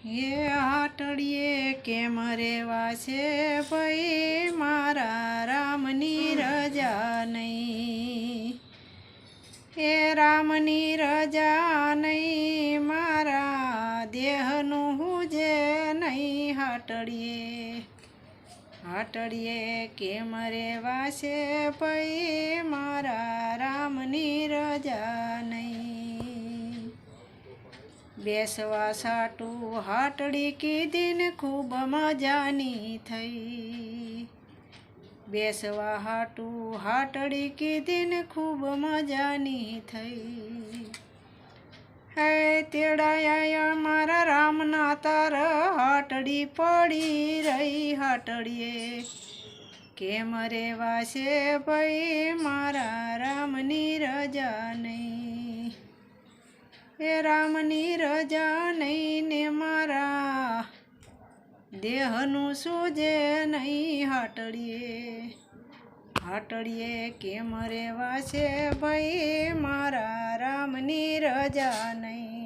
એ હાટડીએ કેમ રેવા છે ભાઈ મારા રામની રજા નહીં, એ રામની રજા નહીં, મારા દેહનું હુજે નહીં. હાટડીએ કેમ રેવા છે ભાઈ મારા રામની રજા નહીં. બેસવા સાટું હાટડી કીધી ને ખૂબ મજાની થઈ, બેસવા હાટું હાટડી કીધી ને ખૂબ મજાની થઈ. હે તેડાયા મારા રામના તાર હાટડી પડી રહી. હાટડીએ કેમ રેવા છે ભાઈ મારા રામની રજા નહીં, એ રામની રજા નહીં ને મારા દેહનું સૂજે નહીં. હાટડીએ કેમ રેવા છે ભાઈ મારા રામની રજા નહીં.